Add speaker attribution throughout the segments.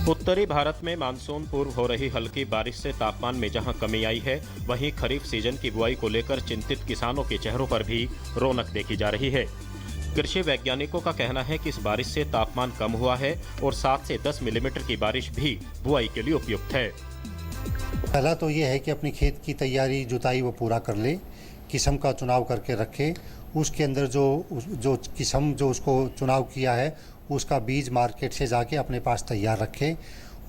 Speaker 1: उत्तरी भारत में मानसून पूर्व हो रही हल्की बारिश से तापमान में जहां कमी आई है, वहीं खरीफ सीजन की बुआई को लेकर चिंतित किसानों के चेहरों पर भी रौनक देखी जा रही है। कृषि वैज्ञानिकों का कहना है कि इस बारिश से तापमान कम हुआ है और 7 से 10 मिलीमीटर की बारिश भी बुआई के लिए उपयुक्त है।
Speaker 2: पहला तो ये है कि अपनी खेत की तैयारी जुताई वो पूरा कर ले, किस्म का चुनाव करके रखे। उसके अंदर जो किस्म जो उसको चुनाव किया है उसका बीज मार्केट से जाके अपने पास तैयार रखे।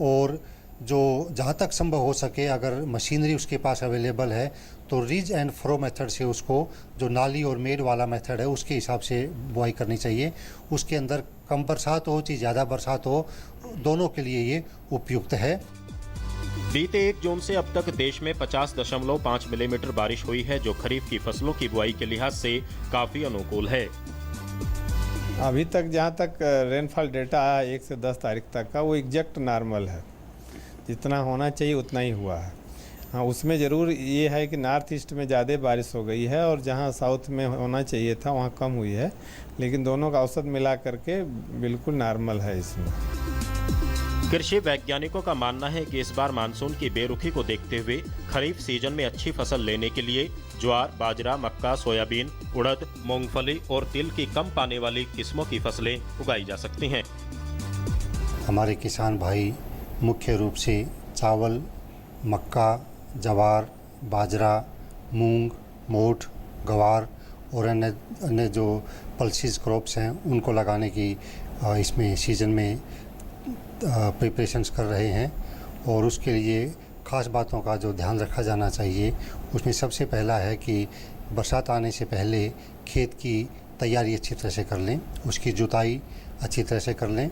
Speaker 2: और जो जहाँ तक संभव हो सके अगर मशीनरी उसके पास अवेलेबल है तो रिज एंड फ्रो मेथड से उसको, जो नाली और मेड वाला मेथड है उसके हिसाब से बुआई करनी चाहिए। उसके अंदर कम बरसात हो चाहे ज़्यादा बरसात हो, दोनों के लिए ये उपयुक्त है।
Speaker 1: बीते 1 जून से अब तक देश में 50.5 मिलीमीटर बारिश हुई है, जो खरीफ की फसलों की बुआई के लिहाज से काफी अनुकूल है।
Speaker 3: अभी तक जहाँ तक रेनफॉल डेटा है 1 से 10 तारीख तक का, वो एग्जैक्ट नॉर्मल है। जितना होना चाहिए उतना ही हुआ है। हाँ, उसमें ज़रूर ये है कि नॉर्थ ईस्ट में ज़्यादा बारिश हो गई है और जहाँ साउथ में होना चाहिए था वहाँ कम हुई है, लेकिन दोनों का औसत मिला करके बिल्कुल नॉर्मल है इसमें।
Speaker 1: कृषि वैज्ञानिकों का मानना है कि इस बार मानसून की बेरुखी को देखते हुए खरीफ सीजन में अच्छी फसल लेने के लिए ज्वार, बाजरा, मक्का, सोयाबीन, उड़द, मूंगफली और तिल की कम पानी वाली किस्मों की फसलें उगाई जा सकती हैं।
Speaker 2: हमारे किसान भाई मुख्य रूप से चावल, मक्का, ज्वार, बाजरा, मूंग, मोठ, गवार और अन्य जो पल्सेस क्रॉप्स हैं उनको लगाने की इसमें सीज़न में प्रिपरेशंस कर रहे हैं। और उसके लिए ख़ास बातों का जो ध्यान रखा जाना चाहिए उसमें सबसे पहला है कि बरसात आने से पहले खेत की तैयारी अच्छी तरह से कर लें, उसकी जुताई अच्छी तरह से कर लें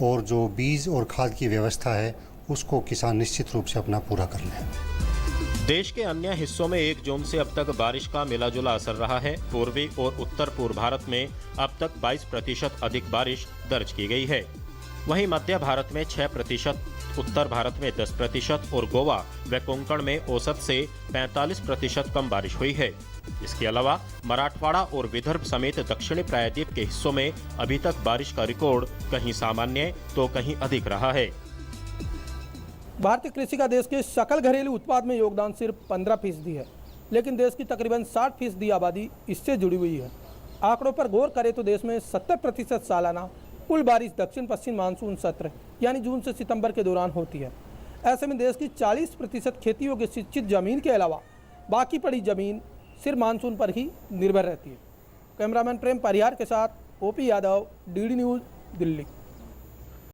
Speaker 2: और जो बीज और खाद की व्यवस्था है उसको किसान निश्चित रूप से अपना पूरा कर लें।
Speaker 1: देश के अन्य हिस्सों में 1 जून से अब तक बारिश का मिला-जुला असर रहा है। पूर्वी और उत्तर पूर्व भारत में अब तक 22% अधिक बारिश दर्ज की गई है। वहीं मध्य भारत में 6%, उत्तर भारत में 10% और गोवा व कोंकण में औसत से 45% कम बारिश हुई है। इसके अलावा मराठवाड़ा और विदर्भ समेत दक्षिणी प्रायद्वीप के हिस्सों में अभी तक बारिश का रिकॉर्ड कहीं सामान्य तो कहीं अधिक रहा है।
Speaker 4: भारतीय कृषि का देश के सकल घरेलू उत्पाद में योगदान सिर्फ 15% है, लेकिन देश की तकरीबन 60% आबादी इससे जुड़ी हुई है। आंकड़ों पर गौर करें तो देश में 70% सालाना कुल बारिश दक्षिण पश्चिम मानसून सत्र यानी जून से सितंबर के दौरान होती है। ऐसे में देश की 40% खेती योग्य सिंचित जमीन के अलावा बाकी पड़ी जमीन सिर्फ मानसून पर ही निर्भर रहती है। कैमरामैन प्रेम परिहार के साथ OP Yadav, DD news, Delhi.